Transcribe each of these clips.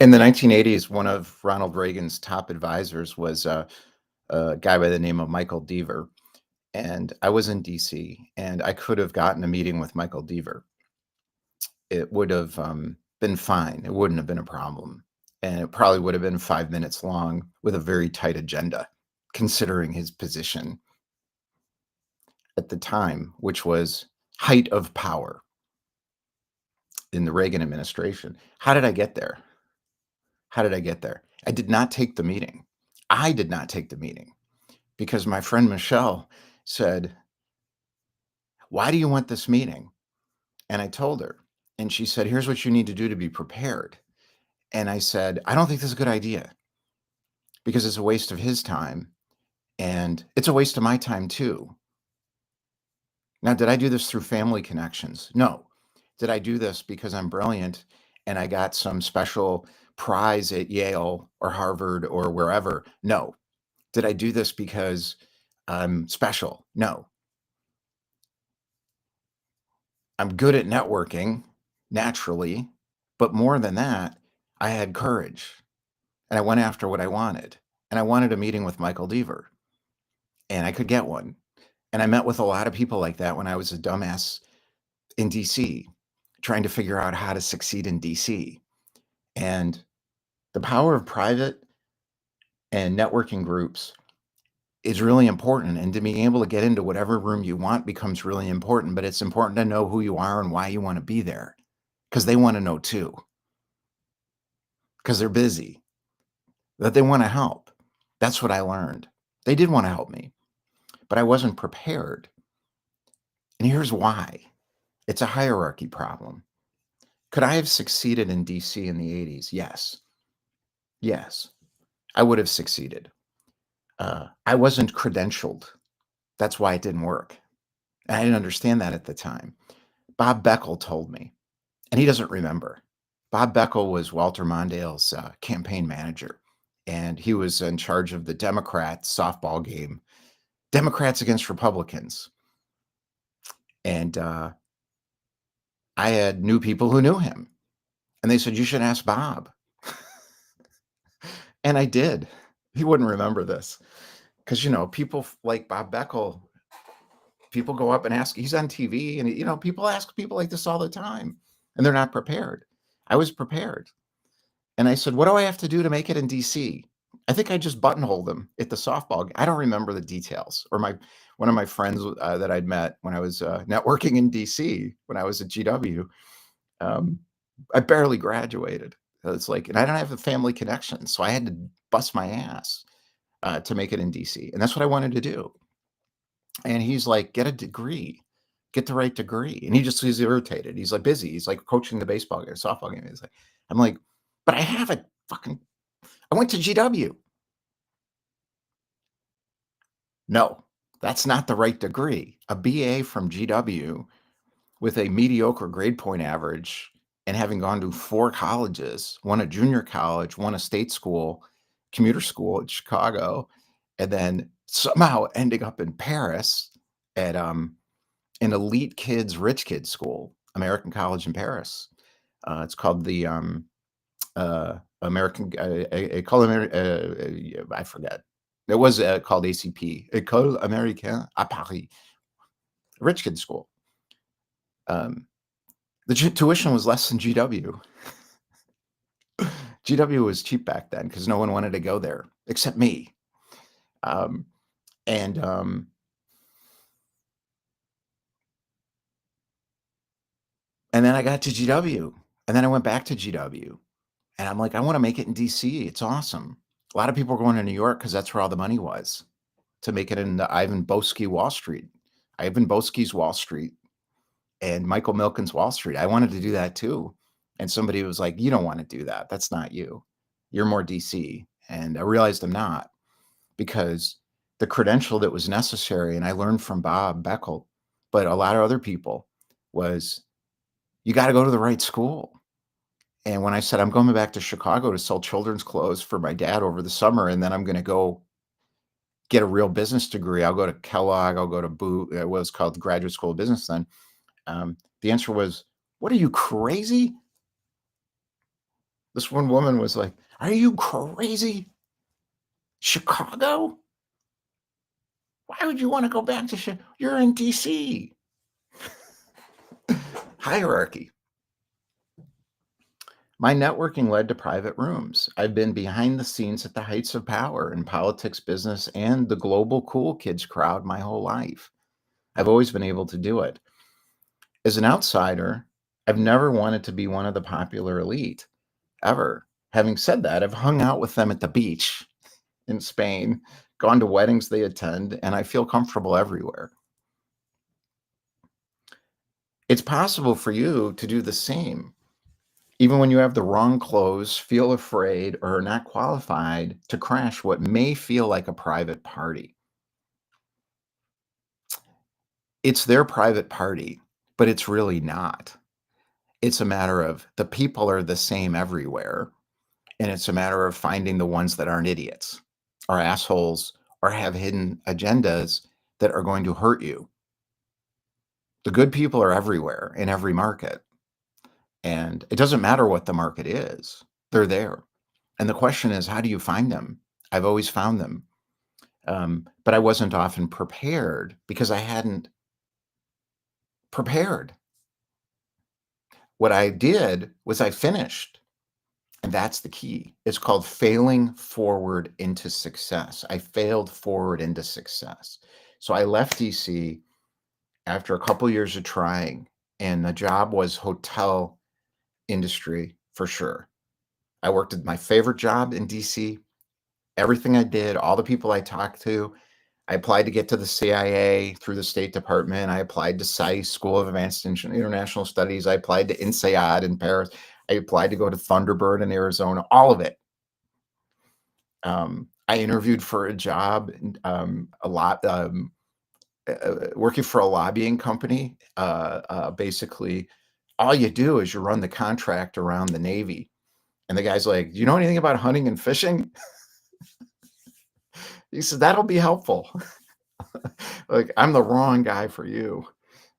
In the 1980s, one of Ronald Reagan's top advisors was a guy by the name of Michael Deaver. And I was in DC, and I could have gotten a meeting with Michael Deaver. It would have been fine. It wouldn't have been a problem. And it probably would have been 5 minutes long with a very tight agenda, considering his position at the time, which was height of power in the Reagan administration. How did I get there? How did I get there? I did not take the meeting. I did not take the meeting because my friend Michelle said, "Why do you want this meeting?" And I told her, and she said, "Here's what you need to do to be prepared." And I said, "I don't think this is a good idea because it's a waste of his time and it's a waste of my time too." Now, did I do this through family connections? No. Did I do this because I'm brilliant and I got some special prize at Yale or Harvard or wherever? No. Did I do this because I'm special? No. I'm good at networking naturally, but more than that, I had courage and I went after what I wanted. And I wanted a meeting with Michael Deaver, and I could get one. And I met with a lot of people like that when I was a dumbass in DC, trying to figure out how to succeed in DC. And the power of private and networking groups is really important. And to be able to get into whatever room you want becomes really important. But it's important to know who you are and why you want to be there because they want to know too, because they're busy, that they want to help. That's what I learned. They did want to help me, but I wasn't prepared. And here's why. It's a hierarchy problem. Could I have succeeded in DC in the 80s? Yes. Yes, I would have succeeded. I wasn't credentialed. That's why it didn't work. And I didn't understand that at the time. Bob Beckel told me, and he doesn't remember. Bob Beckel was Walter Mondale's campaign manager, and he was in charge of the Democrats softball game, Democrats against Republicans. And I had new people who knew him, and they said, "You should ask Bob." And I did. He wouldn't remember this because, people like Bob Beckel, people go up and ask, he's on TV, and, people ask people like this all the time, and they're not prepared. I was prepared. And I said, "What do I have to do to make it in DC?" I think I just buttonholed him at the softball. I don't remember the details. Or one of my friends that I'd met when I was networking in DC when I was at GW. Um, I barely graduated. It's like, and I don't have the family connections, so I had to bust my ass to make it in DC, and that's what I wanted to do. And he's like, "Get a degree, get the right degree." And he's irritated. He's like busy. He's like coaching the baseball game, softball game. He's like, I'm like, "But I have a fucking, I went to GW." No, that's not the right degree. A BA from GW with a mediocre grade point average and having gone to 4 colleges, one a junior college, one a state school, commuter school in Chicago, and then somehow ending up in Paris at an elite kids, rich kids school, American College in Paris. It's called the American, I forget. It was called ACP, École Américaine à Paris, rich kid school. The tuition was less than GW. GW was cheap back then because no one wanted to go there except me. Um, and and then I got to GW, and then I went back to GW, and I'm like, I want to make it in DC. It's awesome. A lot of people are going to New York because that's where all the money was to make it in the Ivan Boesky Wall Street. Ivan Boesky's Wall Street and Michael Milken's Wall Street. I wanted to do that too. And somebody was like, "You don't want to do that. That's not you. You're more DC." And I realized I'm not because the credential that was necessary, and I learned from Bob Beckel, but a lot of other people, was you got to go to the right school. And when I said, "I'm going back to Chicago to sell children's clothes for my dad over the summer, and then I'm going to go get a real business degree. I'll go to Kellogg, I'll go to what was called Graduate School of Business then." The answer was, "What are you, crazy? This one woman was like, "Are you crazy? Chicago? Why would you want to go back to You're in DC." Hierarchy. My networking led to private rooms. I've been behind the scenes at the heights of power in politics, business, and the global cool kids crowd my whole life. I've always been able to do it. As an outsider, I've never wanted to be one of the popular elite, ever. Having said that, I've hung out with them at the beach in Spain, gone to weddings they attend, and I feel comfortable everywhere. It's possible for you to do the same. Even when you have the wrong clothes, feel afraid, or are not qualified to crash what may feel like a private party. It's their private party, but it's really not. It's a matter of the people are the same everywhere, and it's a matter of finding the ones that aren't idiots or assholes or have hidden agendas that are going to hurt you. The good people are everywhere in every market, and it doesn't matter what the market is, they're there. And the question is, how do you find them? I've always found them. But I wasn't often prepared because I hadn't prepared. What I did was I finished. And that's the key. It's called failing forward into success. I failed forward into success. So I left DC after a couple years of trying, and the job was hotel industry for sure. I worked at my favorite job in DC. Everything I did, all the people I talked to, I applied to get to the CIA through the State Department. I applied to SAIS, School of Advanced International Studies. I applied to INSEAD in Paris. I applied to go to Thunderbird in Arizona, all of it. I interviewed for a job, a lot, working for a lobbying company. Basically, all you do is you run the contract around the Navy. And the guy's like, "Do you know anything about hunting and fishing?" He said, "That'll be helpful." Like, I'm the wrong guy for you.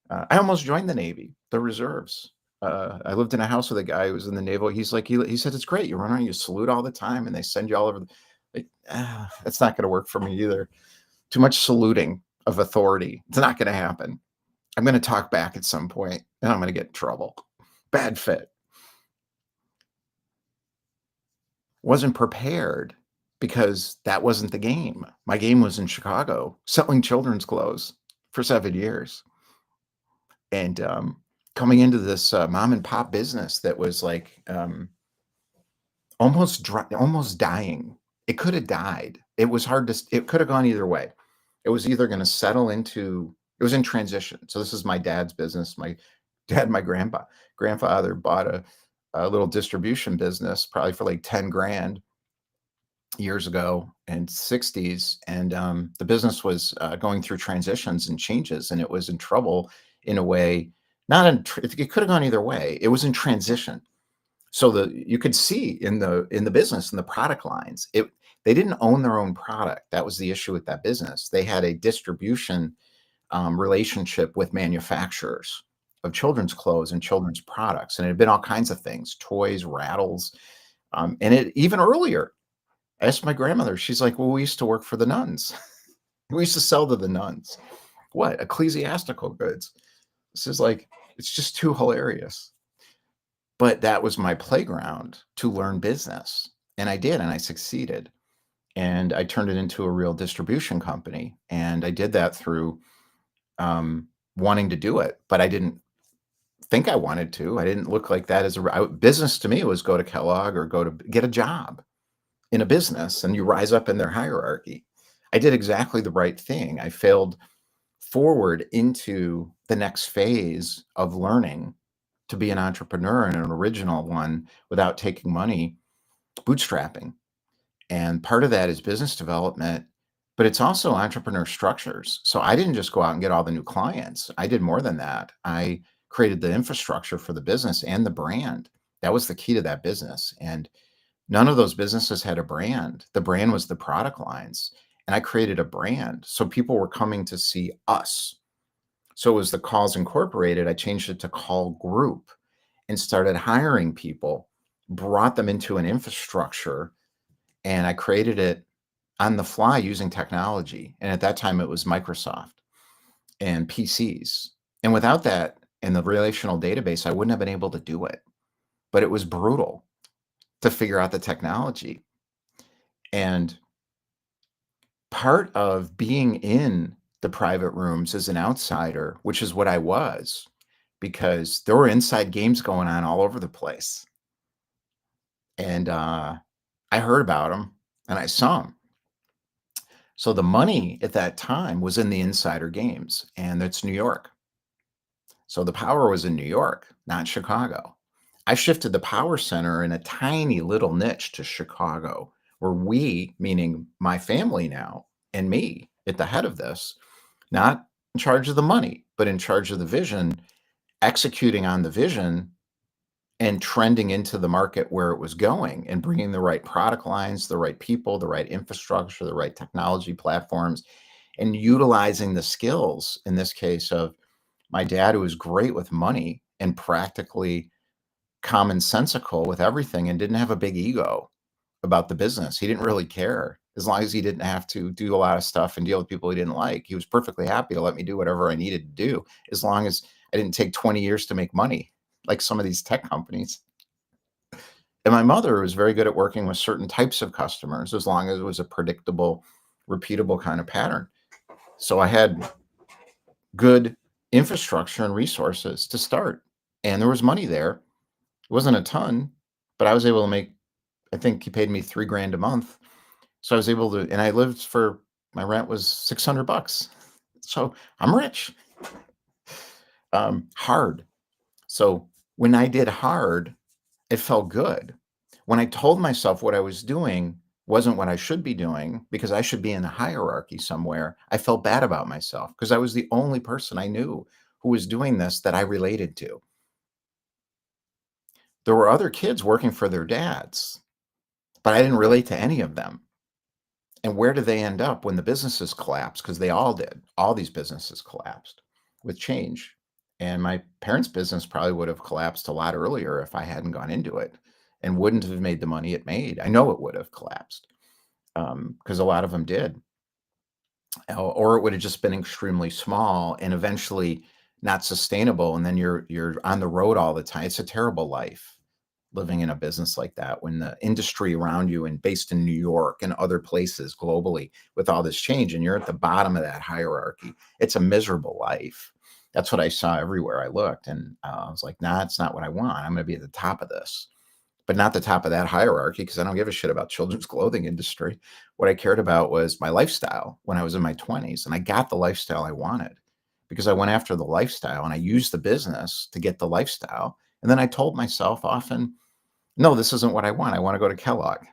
I almost joined the Navy, the reserves. I lived in a house with a guy who was in the naval. He's like, he said, "It's great. You run around, you salute all the time, and they send you all over." Like, that's not going to work for me either. Too much saluting of authority. It's not going to happen. I'm going to talk back at some point, and I'm going to get in trouble. Bad fit. Wasn't prepared because that wasn't the game. My game was in Chicago, selling children's clothes for 7 years. And coming into this mom and pop business that was like almost dying. It could have died. It was hard to. It could have gone either way. It was either going to settle into. It was in transition. So this is my dad's business. My dad, my grandfather bought a little distribution business, probably for like 10 grand years ago in 60s, and the business was going through transitions and changes, and it was in trouble in a way. Not in. It could have gone either way. It was in transition. So you could see in the business, in the product lines, they didn't own their own product. That was the issue with that business. They had a distribution relationship with manufacturers of children's clothes and children's products, and it had been all kinds of things, toys, rattles, and it even earlier. I asked my grandmother. She's like, "Well, we used to work for the nuns. We used to sell to the nuns. What? Ecclesiastical goods." This is like, it's just too hilarious. But that was my playground to learn business, and I did, and I succeeded, and I turned it into a real distribution company, and I did that through, wanting to do it, but I didn't think I wanted to. I didn't look like that as business to me was go to Kellogg or go to get a job in a business, and you rise up in their hierarchy. I did exactly the right thing. I failed forward into the next phase of learning to be an entrepreneur and an original one without taking money, bootstrapping. And part of that is business development, but it's also entrepreneur structures. So I didn't just go out and get all the new clients. I did more than that. I created the infrastructure for the business and the brand. That was the key to that business. And none of those businesses had a brand. The brand was the product lines. And I created a brand. So people were coming to see us. So it was the Calls Incorporated. I changed it to Call Group and started hiring people brought them into an infrastructure, and I created it on the fly using technology. And at that time, it was Microsoft and PCs. And without that and the relational database, I wouldn't have been able to do it. But it was brutal to figure out the technology. And part of being in the private rooms as an outsider, which is what I was, because there were inside games going on all over the place. And I heard about them and I saw them. So the money at that time was in the insider games, and that's New York. So the power was in New York, not Chicago. I shifted the power center in a tiny little niche to Chicago, where we, meaning my family now and me at the head of this, not in charge of the money, but in charge of the vision, executing on the vision and trending into the market where it was going and bringing the right product lines, the right people, the right infrastructure, the right technology platforms, and utilizing the skills, in this case, of my dad, who was great with money and practically commonsensical with everything and didn't have a big ego about the business. He didn't really care. As long as he didn't have to do a lot of stuff and deal with people he didn't like, he was perfectly happy to let me do whatever I needed to do, as long as I didn't take 20 years to make money, like some of these tech companies. And my mother was very good at working with certain types of customers, as long as it was a predictable, repeatable kind of pattern. So I had good infrastructure and resources to start, and there was money there. It wasn't a ton, but I was able to make, I think he paid me 3 grand a month. So I was able to, and I lived for, my rent was $600. So I'm rich. Hard. So when I did hard, it felt good. When I told myself what I was doing wasn't what I should be doing, because I should be in a hierarchy somewhere, I felt bad about myself, because I was the only person I knew who was doing this that I related to. There were other kids working for their dads, but I didn't relate to any of them. And where do they end up when the businesses collapse? Because they all did. All these businesses collapsed with change. And my parents' business probably would have collapsed a lot earlier if I hadn't gone into it, and wouldn't have made the money it made. I know it would have collapsed, because a lot of them did. Or it would have just been extremely small and eventually not sustainable. And then you're on the road all the time. It's a terrible life, living in a business like that, when the industry around you and based in New York and other places globally with all this change, and you're at the bottom of that hierarchy. It's a miserable life. That's what I saw everywhere I looked. And I was like, nah, it's not what I want. I'm going to be at the top of this, but not the top of that hierarchy, because I don't give a shit about children's clothing industry. What I cared about was my lifestyle when I was in my 20s. And I got the lifestyle I wanted because I went after the lifestyle, and I used the business to get the lifestyle. And then I told myself often, no, this isn't what I want. I want to go to Kellogg,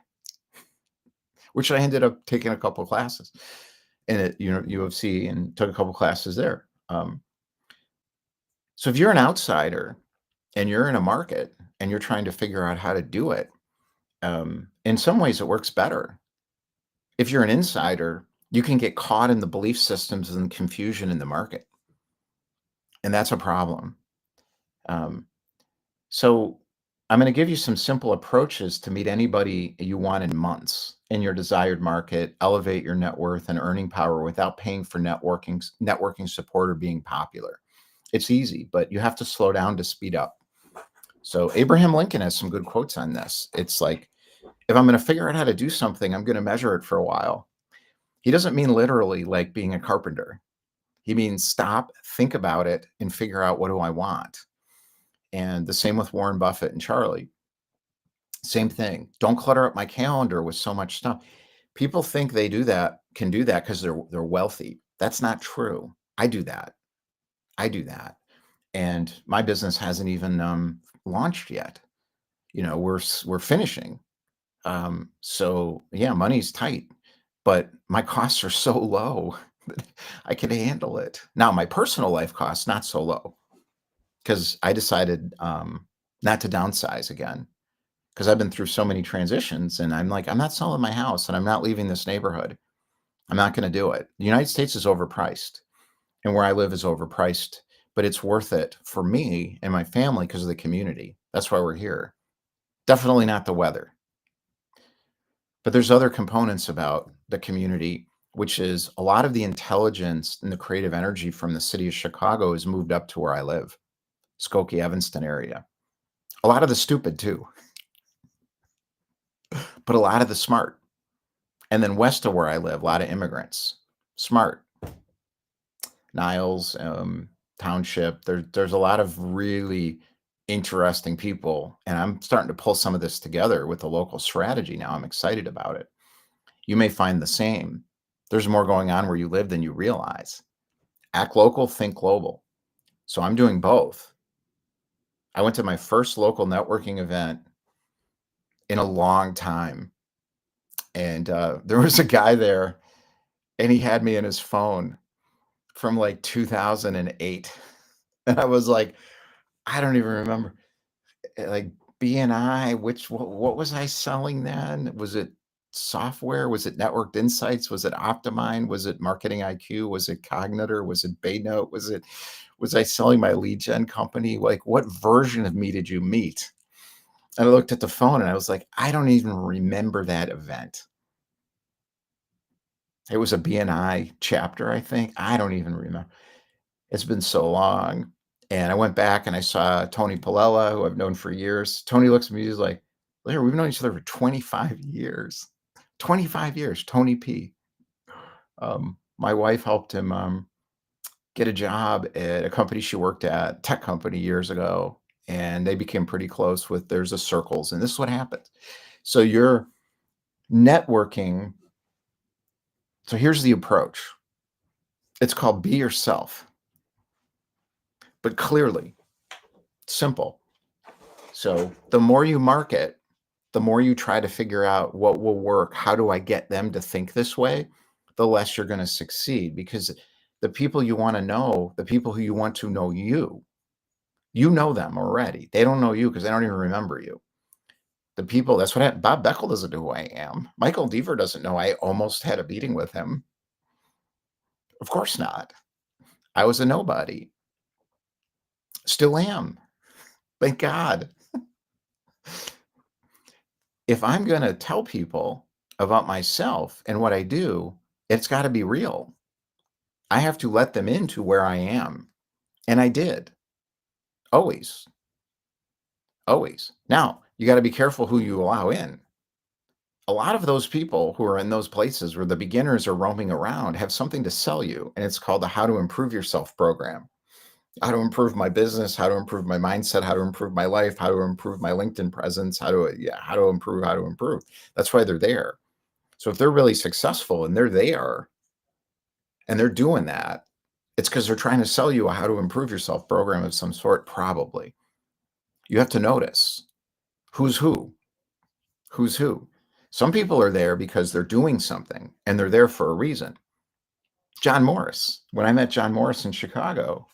which I ended up taking a couple of classes in at U of C, and took a couple of classes there. So if you're an outsider and you're in a market and you're trying to figure out how to do it, in some ways it works better. If you're an insider, you can get caught in the belief systems and confusion in the market, and that's a problem. Um, So I'm going to give you some simple approaches to meet anybody you want in months in your desired market, elevate your net worth and earning power without paying for networking support or being popular. It's easy, but you have to slow down to speed up. So Abraham Lincoln has some good quotes on this. It's like, if I'm going to figure out how to do something, I'm going to measure it for a while. He doesn't mean literally like being a carpenter. He means stop, think about it, and figure out, what do I want? And the same with Warren Buffett and Charlie. Same thing. Don't clutter up my calendar with so much stuff. People think they can do that because they're wealthy. That's not true. I do that. I do that. And my business hasn't even launched yet. We're finishing. So yeah, money's tight, but my costs are so low that I can handle it. Now, my personal life costs not so low, because I decided not to downsize again, because I've been through so many transitions, and I'm like, I'm not selling my house, and I'm not leaving this neighborhood. I'm not going to do it. The United States is overpriced, and where I live is overpriced, but it's worth it for me and my family because of the community. That's why we're here. Definitely not the weather. But there's other components about the community, which is a lot of the intelligence and the creative energy from the city of Chicago has moved up to where I live, Skokie, Evanston area. A lot of the stupid too, but a lot of the smart. And then west of where I live, a lot of immigrants, smart. Niles Township. There's a lot of really interesting people, and I'm starting to pull some of this together with the local strategy now. I'm excited about it. You may find the same. There's more going on where you live than you realize. Act local, think global. So I'm doing both. I went to my first local networking event in a long time, and there was a guy there, and he had me in his phone from like 2008, and I was like, I don't even remember. Like BNI, which what was I selling then? Was it software? Was it Networked Insights? Was it Optimind? Was it Marketing IQ? Was it Cognitor? Was it Baynote? Was I selling my lead gen company? Like, what version of me did you meet? And I looked at the phone and I was like, I don't even remember that event. It was a BNI chapter, I think. I don't even remember. It's been so long. And I went back and I saw Tony Palella, who I've known for years. Tony looks at me, he's like, Larry, we've known each other for 25 years. 25 years, Tony P. My wife helped him get a job at a company she worked at, tech company years ago. And they became pretty close with there's a circles. And this is what happens. So you're networking. So here's the approach. It's called be yourself, but clearly simple. So the more you market, the more you try to figure out what will work, how do I get them to think this way, the less you're going to succeed, because the people you want to know, the people who you want to know you know them already. They don't know you because they don't even remember you. The people, that's what happened. Bob Beckel doesn't know who I am. Michael Deaver doesn't know I almost had a meeting with him. Of course not. I was a nobody. Still am. Thank God. If I'm going to tell people about myself and what I do, it's got to be real. I have to let them into where I am. And I did. Always. Always. Now, you got to be careful who you allow in. A lot of those people who are in those places where the beginners are roaming around have something to sell you, and it's called the How to Improve Yourself program. How to improve my business, how to improve my mindset, how to improve my life, how to improve my LinkedIn presence, how to improve. That's why they're there. So if they're really successful and they're there and they're doing that, it's because they're trying to sell you a how to improve yourself program of some sort, probably. You have to notice who's who, who's who. Some people are there because they're doing something and they're there for a reason. John Morris, when I met John Morris in Chicago,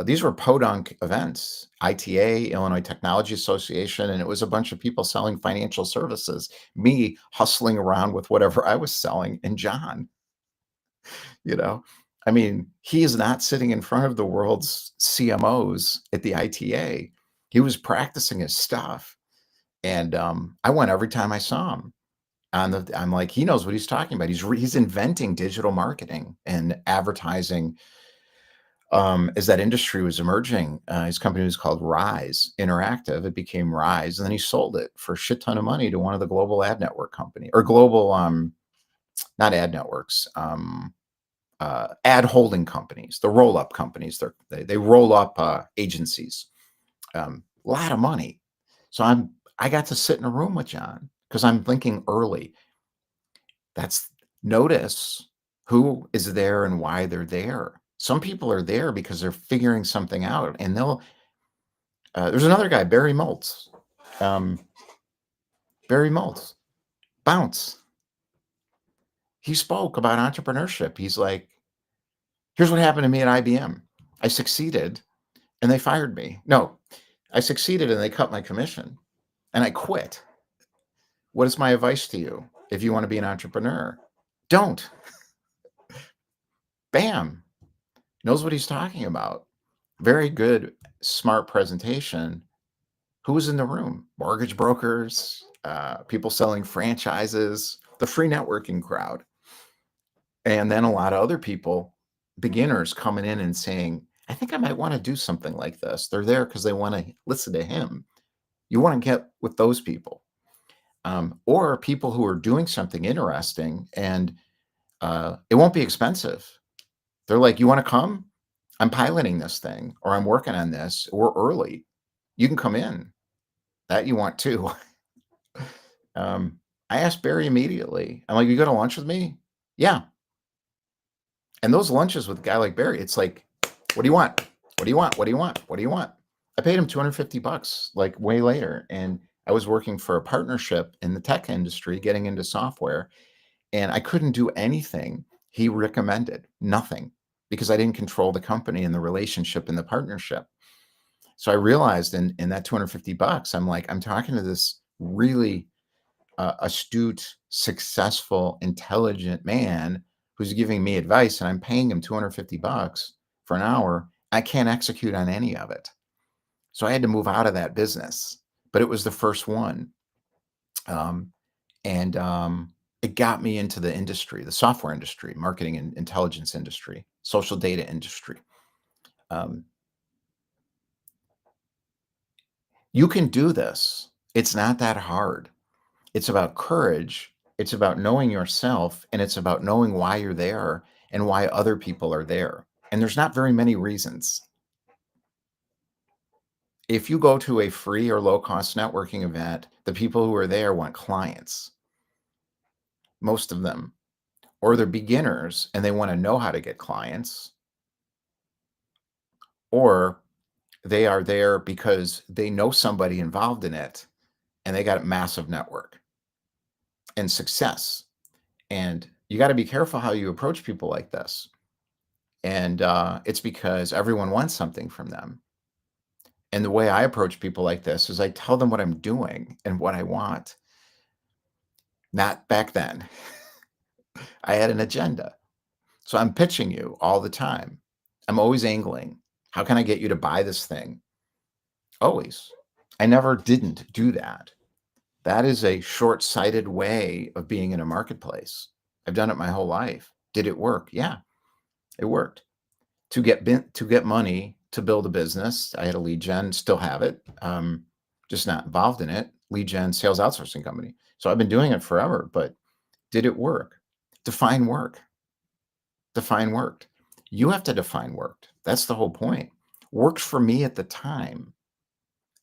these were podunk events, ITA, Illinois Technology Association, and it was a bunch of people selling financial services, me hustling around with whatever I was selling, and John, you know, I mean, he is not sitting in front of the world's CMOs at the ITA. He was practicing his stuff. And I went every time I saw him. I'm like, he knows what he's talking about. He's inventing digital marketing and advertising as that industry was emerging. His company was called Rise Interactive. It became Rise, and then he sold it for a shit ton of money to one of the global ad network company or global, not ad networks, ad holding companies, the roll up companies. They roll up agencies. A lot of money. So I got to sit in a room with John because I'm thinking early. That's notice who is there and why they're there. Some people are there because they're figuring something out, and there's another guy, Barry Moltz. Barry Moltz, Bounce. He spoke about entrepreneurship. He's like, here's what happened to me at IBM. I succeeded and they fired me. No, I succeeded and they cut my commission and I quit. What is my advice to you if you want to be an entrepreneur? Don't. Bam. Knows what he's talking about. Very good, smart presentation. Who was in the room? Mortgage brokers, people selling franchises, the free networking crowd. And then a lot of other people, beginners coming in and saying, I think I might want to do something like this. They're there because they want to listen to him. You want to get with those people. Or people who are doing something interesting and it won't be expensive. They're like, you want to come? I'm piloting this thing or I'm working on this. We're early. You can come in. That you want too. I asked Barry immediately. I'm like, you go to lunch with me? Yeah. And those lunches with a guy like Barry, it's like, what do you want? What do you want? What do you want? What do you want? I paid him $250 like way later. And I was working for a partnership in the tech industry, getting into software, and I couldn't do anything he recommended, nothing, because I didn't control the company and the relationship and the partnership. So I realized in that $250, I'm like, I'm talking to this really astute, successful, intelligent man who's giving me advice, and I'm paying him $250 for an hour. I can't execute on any of it. So I had to move out of that business, but it was the first one. And it got me into the industry, the software industry, marketing and intelligence industry, social data industry. Um, you can do this. It's not that hard. It's about courage. It's about knowing yourself, and it's about knowing why you're there and why other people are there. And there's not very many reasons. If you go to a free or low cost networking event, the people who are there want clients, most of them, or they're beginners and they want to know how to get clients, or they are there because they know somebody involved in it and they got a massive network and success. And you got to be careful how you approach people like this. And it's because everyone wants something from them. And the way I approach people like this is I tell them what I'm doing and what I want. Not back then. I had an agenda. So I'm pitching you all the time. I'm always angling. How can I get you to buy this thing? Always. I never didn't do that. That is a short-sighted way of being in a marketplace. I've done it my whole life. Did it work? Yeah, it worked. To get money to build a business, I had a lead gen, still have it, just not involved in it. Lead gen sales outsourcing company. So I've been doing it forever, but did it work? Define work. Define worked. You have to define worked. That's the whole point. Worked for me at the time.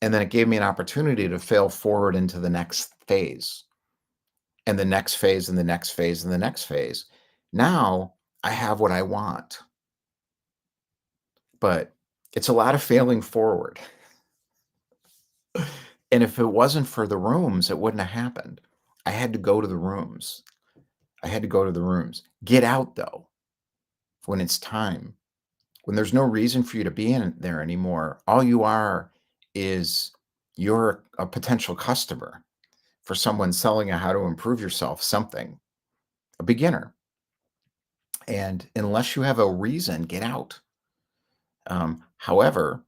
And then it gave me an opportunity to fail forward into the next phase and the next phase and the next phase and the next phase. Now I have what I want, but it's a lot of failing forward. And if it wasn't for the rooms, it wouldn't have happened. I had to go to the rooms. I had to go to the rooms. Get out though, when it's time, when there's no reason for you to be in there anymore. All you are is you're a potential customer for someone selling a how to improve yourself something, a beginner. And unless you have a reason, get out. However,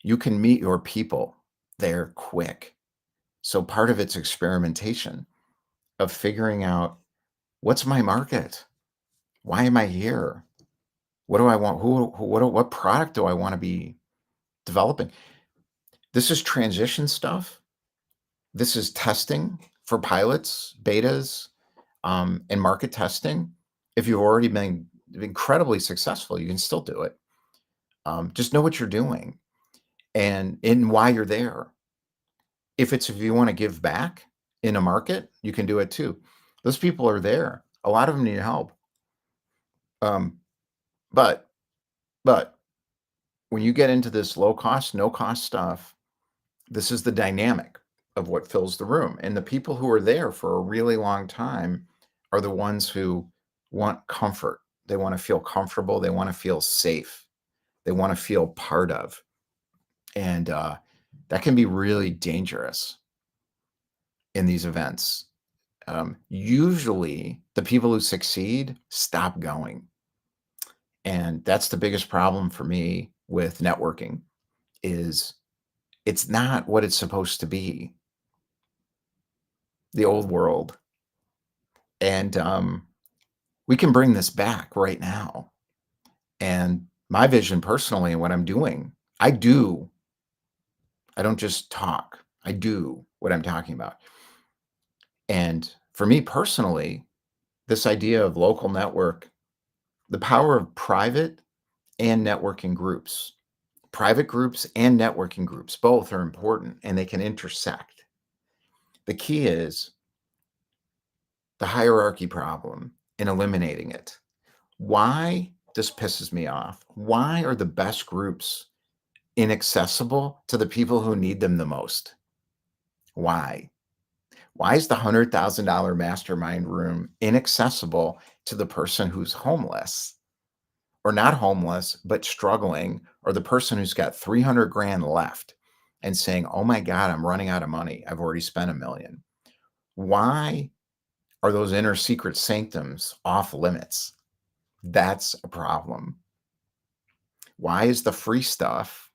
you can meet your people there quick. So part of it's experimentation of figuring out what's my market? Why am I here? What do I want? What product do I want to be developing? This is transition stuff. This is testing for pilots, betas, and market testing. If you've already been incredibly successful, you can still do it. Just know what you're doing and why you're there. If you want to give back in a market, you can do it too. Those people are there. A lot of them need help. Um, but but when you get into this low cost, no cost stuff, this is the dynamic of what fills the room. And the people who are there for a really long time are the ones who want comfort. They want to feel comfortable. They want to feel safe. They want to feel part of. And that can be really dangerous in these events. Usually, the people who succeed stop going. And that's the biggest problem for me with networking is It's not what it's supposed to be, the old world. And we can bring this back right now. And my vision personally and what I'm doing, I do, I don't just talk, I do what I'm talking about. And for me personally, this idea of local network, the power of private and networking groups. Private groups and networking groups, both are important and they can intersect. The key is the hierarchy problem and eliminating it. Why this pisses me off? Why are the best groups inaccessible to the people who need them the most? Why? Why is the $100,000 mastermind room inaccessible to the person who's homeless or not homeless, but struggling, or the person who's got 300 grand left and saying, oh my God, I'm running out of money. I've already spent $1 million. Why are those inner secret sanctums off limits? That's a problem. Why is the free stuff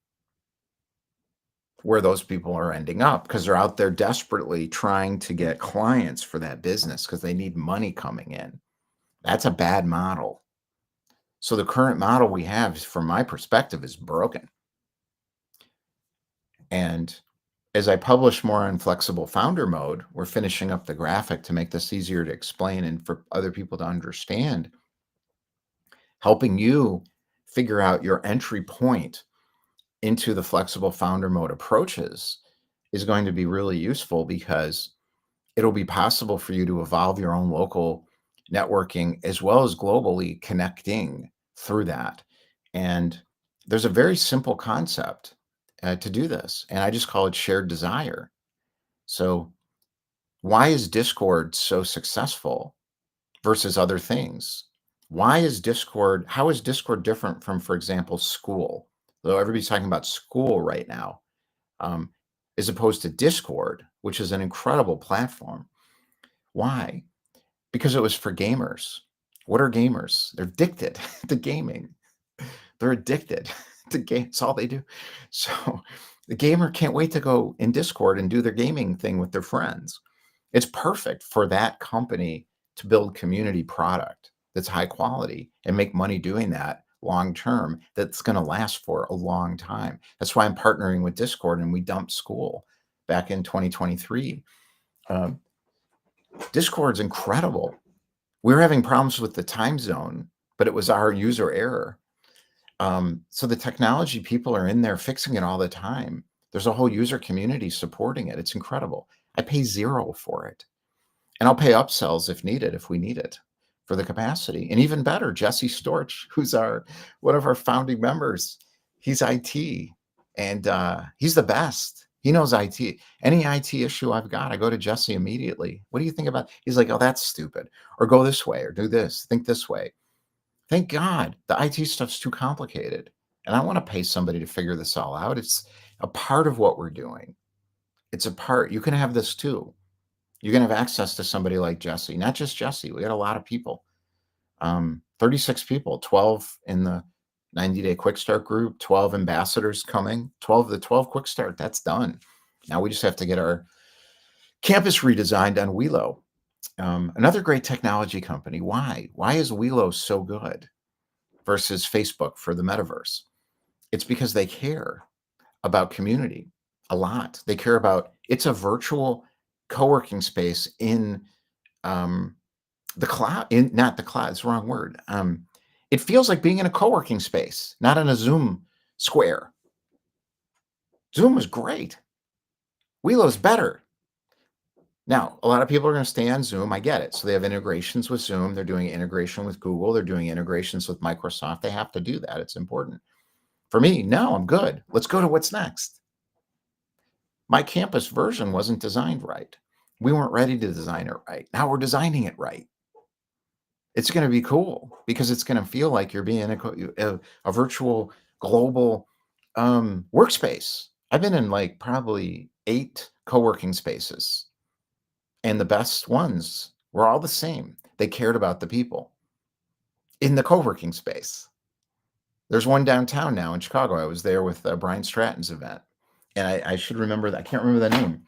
where those people are ending up? Because they're out there desperately trying to get clients for that business because they need money coming in. That's a bad model. So the current model we have, from my perspective, is broken. And as I publish more on flexible founder mode, we're finishing up the graphic to make this easier to explain and for other people to understand, helping you figure out your entry point into the flexible founder mode approaches is going to be really useful because it'll be possible for you to evolve your own local networking as well as globally connecting through that. And there's a very simple concept to do this, and I just call it shared desire. So, why is Discord so successful versus other things? Why is Discord, how is Discord different from, for example, school? Though everybody's talking about school right now, um, as opposed to Discord, which is an incredible platform. Why? Because it was for gamers. What are gamers? They're addicted to gaming. They're addicted to games. That's all they do. So the gamer can't wait to go in Discord and do their gaming thing with their friends. It's perfect for that company to build community product that's high quality and make money doing that long term, that's going to last for a long time. That's why I'm partnering with Discord, and we dumped school back in 2023. Um, Discord's incredible. We were having problems with the time zone, but it was our user error. So the technology people are in there fixing it all the time. There's a whole user community supporting it. It's incredible. I pay zero for it. And I'll pay upsells if needed, if we need it for the capacity. And even better, Jesse Storch, who's one of our founding members, he's IT, and he's the best. He knows IT. Any IT issue I've got, I go to Jesse immediately. What do you think about? He's like, oh, that's stupid. Or go this way, or do this, think this way. Thank God the IT stuff's too complicated. And I want to pay somebody to figure this all out. It's a part of what we're doing. It's a part. You can have this too. You can have access to somebody like Jesse, not just Jesse. We got a lot of people, 36 people, 12 in the 90-day quick start group, 12 ambassadors coming, 12 quick start. That's done. Now we just have to get our campus redesigned on Welo. Another great technology company. Why? Why is Welo so good versus Facebook for the metaverse? It's because they care about community a lot. They care about, it's a virtual co-working space in the cloud, not the cloud, it's the wrong word. It feels like being in a co-working space, not in a Zoom square. Zoom was great. Welo's better. Now, a lot of people are going to stay on Zoom. I get it. So they have integrations with Zoom. They're doing integration with Google. They're doing integrations with Microsoft. They have to do that. It's important. For me, no, I'm good. Let's go to what's next. My campus version wasn't designed right. We weren't ready to design it right. Now we're designing it right. It's going to be cool because it's going to feel like you're being a virtual global workspace. I've been in like probably 8 co-working spaces, and the best ones were all the same. They cared about the people in the co-working space. There's one downtown now in Chicago. I was there with Brian Stratton's event. and I should remember that. I can't remember the name.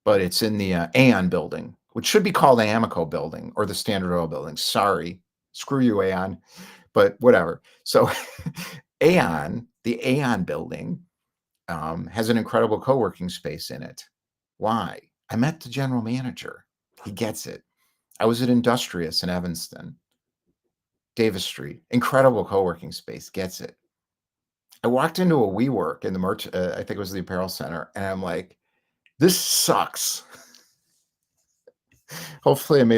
But it's in the Aon building, which should be called the Amoco building or the Standard Oil building. Sorry, screw you, Aon, but whatever. So Aon, the Aon building, has an incredible co-working space in it. Why? I met the general manager. He gets it. I was at Industrious in Evanston, Davis Street, incredible co-working space, gets it. I walked into a WeWork in the merch, I think it was the apparel center, and I'm like, this sucks. Hopefully I made